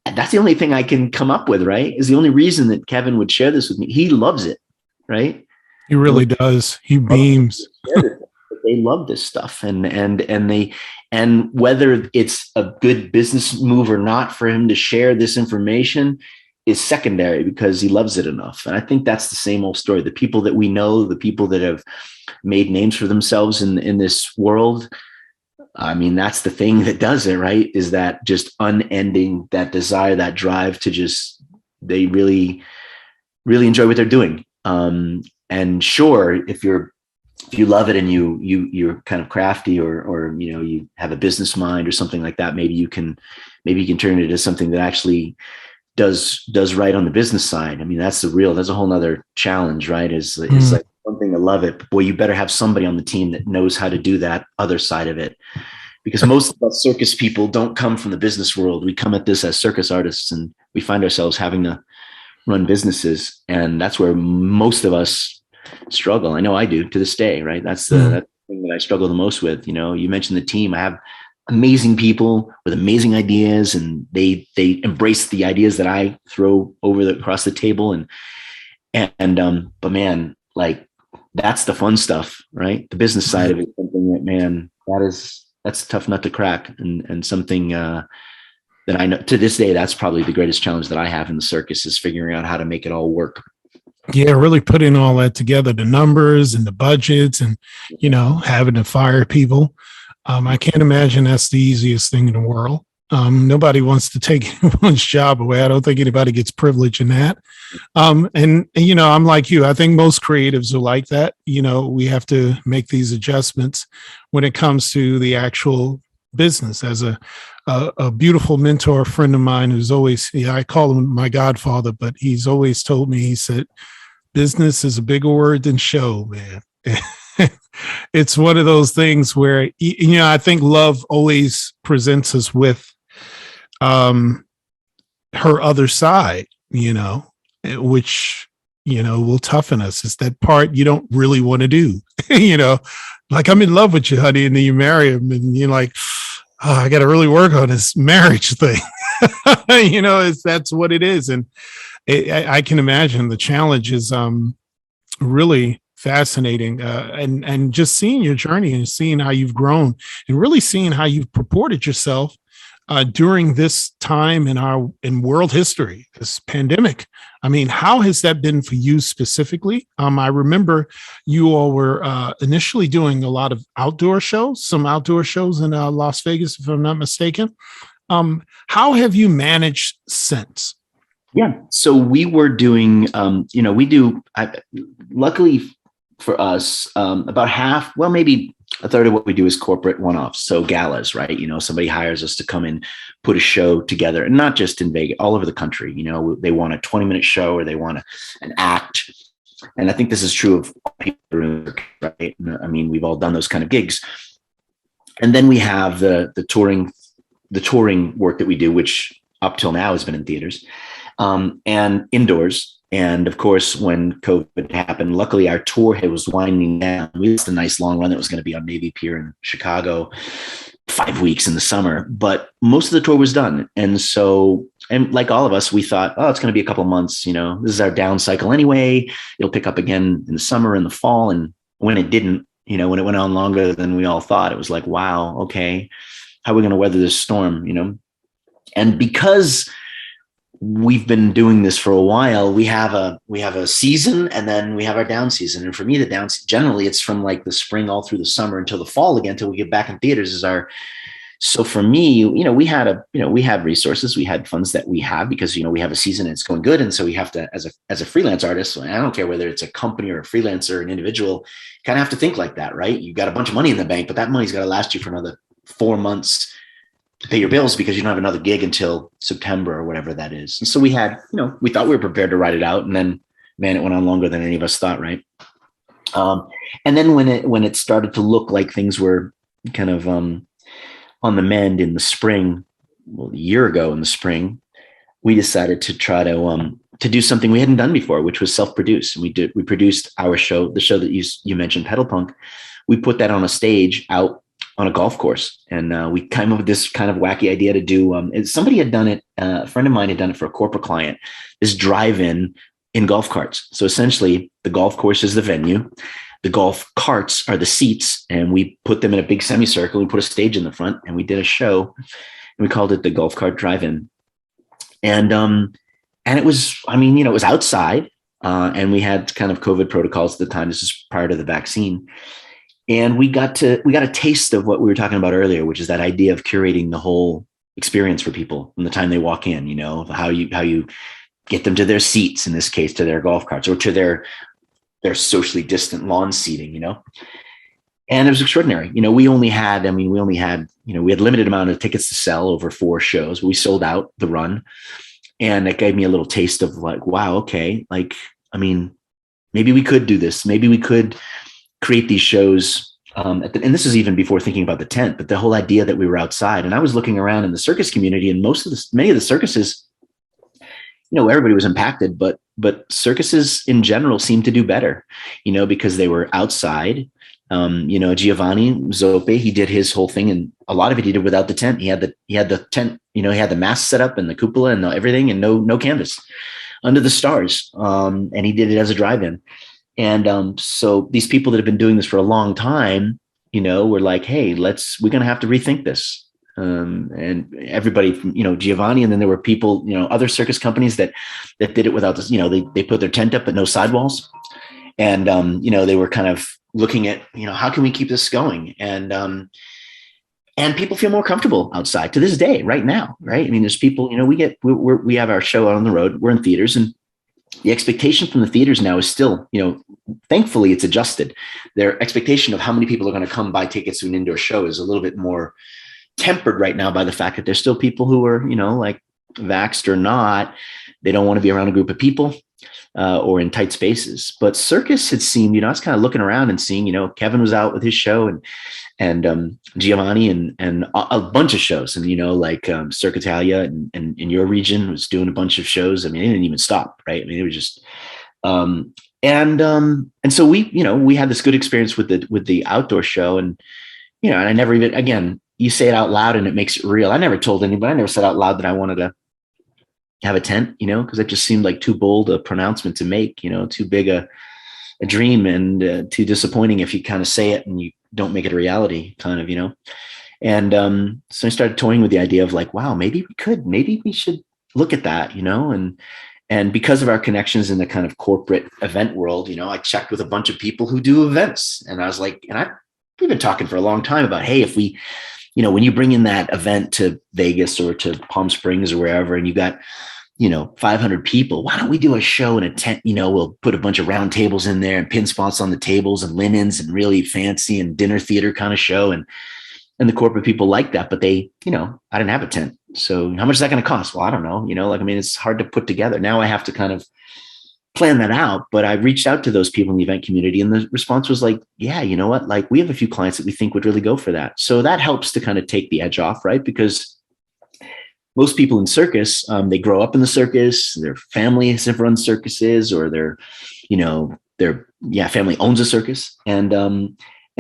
Speaker 3: And that's the only thing I can come up with, right? Is the only reason that Kevin would share this with me. He loves it, right?
Speaker 2: He really does. He beams.
Speaker 3: They love this stuff, and whether it's a good business move or not for him to share this information is secondary, because he loves it enough. And I think that's the same old story. The people that we know, the people that have made names for themselves in this world, I mean, that's the thing that does it, right? Is that just unending, that desire, that drive to just, they really, really enjoy what they're doing. And sure, if you love it and you're kind of crafty, or you have a business mind or something like that, maybe you can turn it into something that actually does right on the business side. I mean, that's a whole nother challenge, right? Is like one thing to love it, but boy, you better have somebody on the team that knows how to do that other side of it. Because most of us circus people don't come from the business world. We come at this as circus artists, and we find ourselves having to run businesses. And that's where most of us struggle. I know I do to this day, right? That's the thing that I struggle the most with. You mentioned the team. I have amazing people with amazing ideas, and they embrace the ideas that I throw across the table. But man, like, that's the fun stuff, right? The business side of it, something that, man, that's a tough nut to crack, and something that I know to this day, that's probably the greatest challenge that I have in the circus, is figuring out how to make it all work.
Speaker 2: Yeah, really putting all that together, the numbers and the budgets, and having to fire people. I can't imagine that's the easiest thing in the world. Nobody wants to take anyone's job away. I don't think anybody gets privilege in that. And I'm like you. I think most creatives are like that. We have to make these adjustments when it comes to the actual business. As a beautiful mentor friend of mine who's always, I call him my godfather, but he's always told me, he said, business is a bigger word than show, man. It's one of those things where, I think love always presents us with her other side, which, will toughen us. It's that part you don't really want to do, like, I'm in love with you, honey. And then you marry him and you're like, oh, I got to really work on this marriage thing. That's what it is. And I can imagine the challenge is really fascinating, and just seeing your journey and seeing how you've grown, and really seeing how you've purported yourself during this time in world history, this pandemic. I mean, how has that been for you specifically? I remember you all were initially doing a lot of some outdoor shows in Las Vegas, if I'm not mistaken. How have you managed since?
Speaker 3: Yeah. So we were doing, luckily for us, about half, well, maybe a third of what we do is corporate one-offs. So galas, right? Somebody hires us to come in, put a show together, and not just in Vegas, all over the country. They want a 20-minute show or they want an act. And I think this is true of all people, right? I mean, we've all done those kind of gigs. And then we have the touring work that we do, which up till now has been in theaters, and indoors. And of course, when COVID happened, luckily our tour was winding down. We had a nice long run that was going to be on Navy Pier in Chicago, 5 weeks in the summer, but most of the tour was done. And so, and like all of us, we thought, oh, it's going to be a couple of months. This is our down cycle anyway. It'll pick up again in the summer and the fall. And when it didn't, when it went on longer than we all thought, it was like, wow, okay, how are we going to weather this storm? And because we've been doing this for a while, we have a season, and then we have our down season. And for me, the down generally it's from like the spring all through the summer until the fall again, until we get back in theaters is our. So for me, we had resources, we had funds that we have because, we have a season and it's going good. And so we have to, as a freelance artist, I don't care whether it's a company or a freelancer, an individual, kind of have to think like that, right? You got a bunch of money in the bank, but that money's got to last you for another 4 months to pay your bills because you don't have another gig until September or whatever that is. And so we had, we thought we were prepared to ride it out. And then, man, it went on longer than any of us thought, right? And then when it started to look like things were kind of on the mend in the spring, well, a year ago in the spring, we decided to try to do something we hadn't done before, which was self-produced. And we produced our show, the show that you mentioned, Pedal Punk. We put that on a stage out on a golf course. And we came up with this kind of wacky idea to do, somebody had done it, a friend of mine had done it for a corporate client, this drive-in golf carts. So essentially the golf course is the venue. The golf carts are the seats, and we put them in a big semicircle. We put a stage in the front, and we did a show, and we called it the Golf Cart Drive-In. And it was, it was outside, and we had kind of COVID protocols at the time. This is prior to the vaccine. And we got a taste of what we were talking about earlier, which is that idea of curating the whole experience for people from the time they walk in, how you get them to their seats, in this case, to their golf carts or to their socially distant lawn seating, and it was extraordinary. We had limited amount of tickets to sell over 4 shows. We sold out the run, and it gave me a little taste of like, wow, okay. Maybe we could do this. Maybe we could create these shows. And this is even before thinking about the tent, but the whole idea that we were outside. And I was looking around in the circus community, and many of the circuses, everybody was impacted, but circuses in general seemed to do better, because they were outside. Giovanni Zoppe, he did his whole thing, and a lot of it he did without the tent. He had the tent, he had the mast set up and the cupola and everything, and no canvas under the stars. And he did it as a drive-in. And so these people that have been doing this for a long time, were like, hey, we're going to have to rethink this. And everybody from, Giovanni, and then there were people, other circus companies that did it without this, they put their tent up but no sidewalls. And, they were kind of looking at, how can we keep this going? And people feel more comfortable outside to this day, right now. Right. There's people, we have our show out on the road, we're in theaters, and the expectation from the theaters now is still, thankfully it's adjusted. Their expectation of how many people are going to come buy tickets to an indoor show is a little bit more tempered right now by the fact that there's still people who are, like vaxxed or not, they don't want to be around a group of people or in tight spaces. But circus had seemed, I was kind of looking around and seeing, Kevin was out with his show and Giovanni and a bunch of shows, and like Cirque Italia and in your region was doing a bunch of shows. It didn't even stop, right? It was just and so we had this good experience with the outdoor show, and and I never even, again, you say it out loud and it makes it real. I never told anybody. I never said out loud that I wanted to have a tent, because it just seemed like too bold a pronouncement to make, too big a dream, and too disappointing if you kind of say it and you don't make it a reality, kind of, And so I started toying with the idea of like, wow, maybe we should look at that, and because of our connections in the kind of corporate event world, I checked with a bunch of people who do events, and I was like, we've been talking for a long time about, hey, if we, when you bring in that event to Vegas or to Palm Springs or wherever, and you got 500 people. Why don't we do a show in a tent? We'll put a bunch of round tables in there and pin spots on the tables and linens and really fancy and dinner theater kind of show. And the corporate people like that, but they, I didn't have a tent. So how much is that going to cost? Well, I don't know, it's hard to put together. Now I have to kind of plan that out, but I reached out to those people in the event community and the response was like, yeah, you know what? Like we have a few clients that we think would really go for that. So that helps to kind of take the edge off, right? Because most people in circus, they grow up in the circus, their families have run circuses, or their family owns a circus. And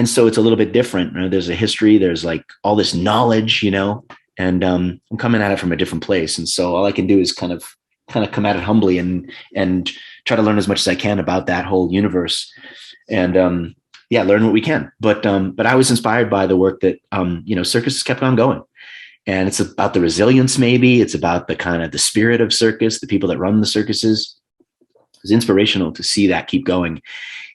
Speaker 3: so it's a little bit different. There's a history, there's like all this knowledge, and I'm coming at it from a different place. And so all I can do is kind of come at it humbly and try to learn as much as I can about that whole universe and, learn what we can. But I was inspired by the work that, circus has kept on going. And it's about the resilience, maybe. It's about the kind of the spirit of circus, the people that run the circuses. It's inspirational to see that keep going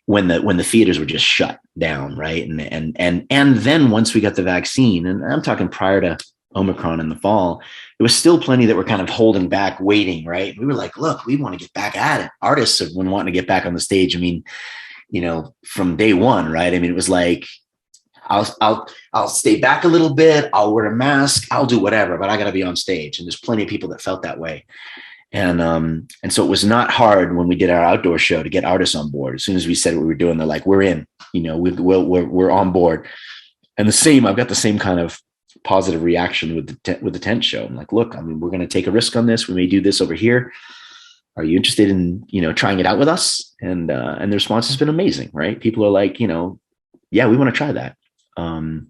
Speaker 3: when the theaters were just shut down, right? And then once we got the vaccine, and I'm talking prior to Omicron in the fall, there was still plenty that were kind of holding back, waiting, right? We were like, look, we want to get back at it. Artists have been wanting to get back on the stage. From day one, right? It was like, I'll stay back a little bit. I'll wear a mask. I'll do whatever, but I got to be on stage. And there's plenty of people that felt that way. And so it was not hard when we did our outdoor show to get artists on board. As soon as we said what we were doing, they're like, we're in, we're on board. And I've got the same kind of positive reaction with the tent show. I'm like, look, we're going to take a risk on this. We may do this over here. Are you interested in, trying it out with us? And the response has been amazing, right? People are like, yeah, we want to try that. COVID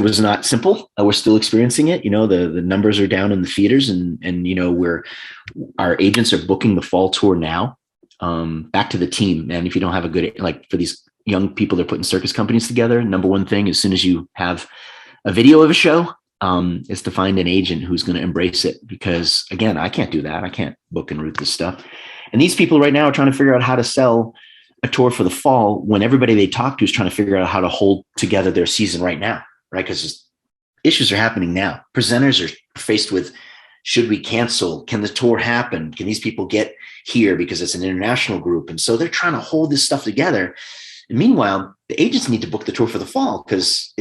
Speaker 3: was not simple. We're still experiencing it. The numbers are down in the theaters and our agents are booking the fall tour now. Back to the team. And if you don't have a good, like for these young people that are putting circus companies together, number one thing, as soon as you have a video of a show, is to find an agent who's going to embrace it. Because again, I can't do that. I can't book and route this stuff. And these people right now are trying to figure out how to sell a tour for the fall when everybody they talk to is trying to figure out how to hold together their season right now, right? Because issues are happening now. Presenters are faced with, should we cancel? Can the tour happen? Can these people get here because it's an international group? And so they're trying to hold this stuff together. And meanwhile, the agents need to book the tour for the fall because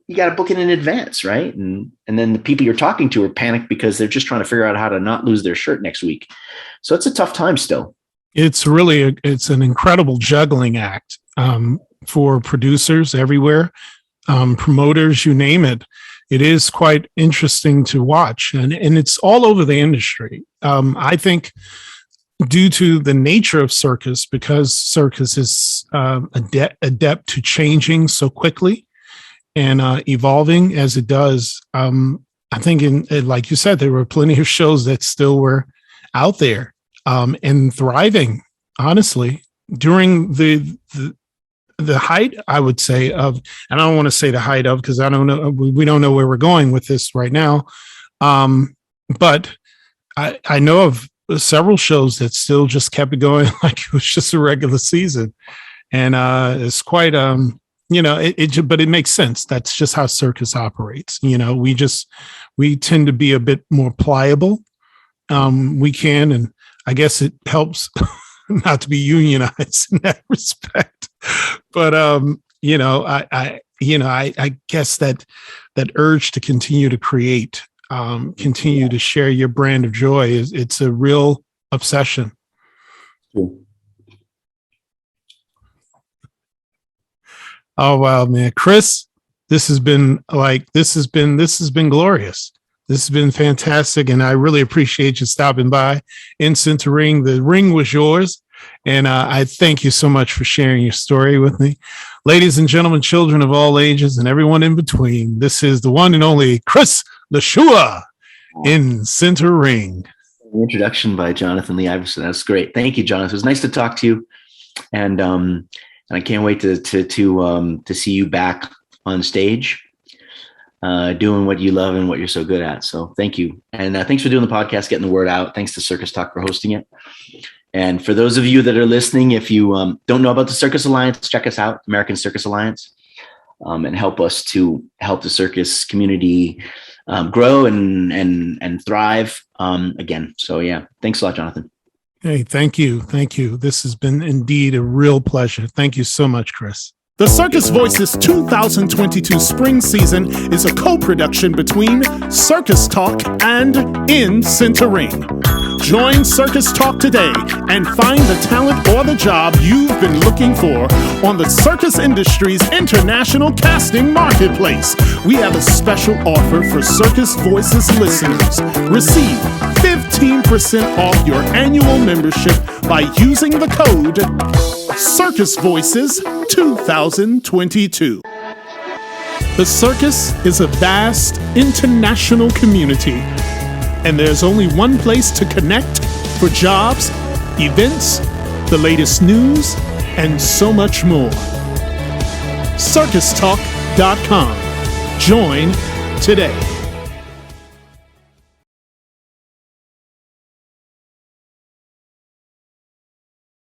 Speaker 3: you got to book it in advance, right? And then the people you're talking to are panicked because they're just trying to figure out how to not lose their shirt next week. So it's a tough time still.
Speaker 2: It's an incredible juggling act for producers everywhere, promoters, you name it. It is quite interesting to watch, and it's all over the industry. I think due to the nature of circus, because circus is adept to changing so quickly and evolving as it does. I think, like you said, there were plenty of shows that still were out there. And thriving, honestly, during the height, I would say, of, and I don't want to say the height of, because I don't know, we don't know where we're going with this right now. But I know of several shows that still just kept going like it was just a regular season. And it's quite, but it makes sense. That's just how circus operates. We tend to be a bit more pliable. We can, and I guess it helps not to be unionized in that respect, but I guess that urge to continue to create, continue to share your brand of joy it's a real obsession.
Speaker 3: Cool.
Speaker 2: Oh wow, man, Chris, this has been glorious. This has been fantastic, and I really appreciate you stopping by in Center Ring. The ring was yours, and I thank you so much for sharing your story with me. Ladies and gentlemen, children of all ages, and everyone in between, this is the one and only Chris Lashua in Center Ring.
Speaker 3: The introduction by Jonathan Lee Iverson. That's great. Thank you, Jonathan. It was nice to talk to you, and I can't wait to see you back on stage. Doing what you love and what you're so good at. So thank you. And thanks for doing the podcast, getting the word out. Thanks to Circus Talk for hosting it. And for those of you that are listening, if you don't know about the Circus Alliance, check us out, American Circus Alliance. and help us to help the circus community grow and thrive again. So yeah, thanks a lot, Jonathan.
Speaker 2: Hey, thank you. Thank you. This has been indeed a real pleasure. Thank you so much, Chris.
Speaker 1: The Circus Voices 2022 spring season is a co-production between Circus Talk and In Center Ring. Join Circus Talk today and find the talent or the job you've been looking for on the circus industry's international casting marketplace. We have a special offer for Circus Voices listeners. Receive 15% off your annual membership by using the code Circus Voices 2022. The circus is a vast international community, and there's only one place to connect for jobs, events, the latest news, and so much more. CircusTalk.com. Join today.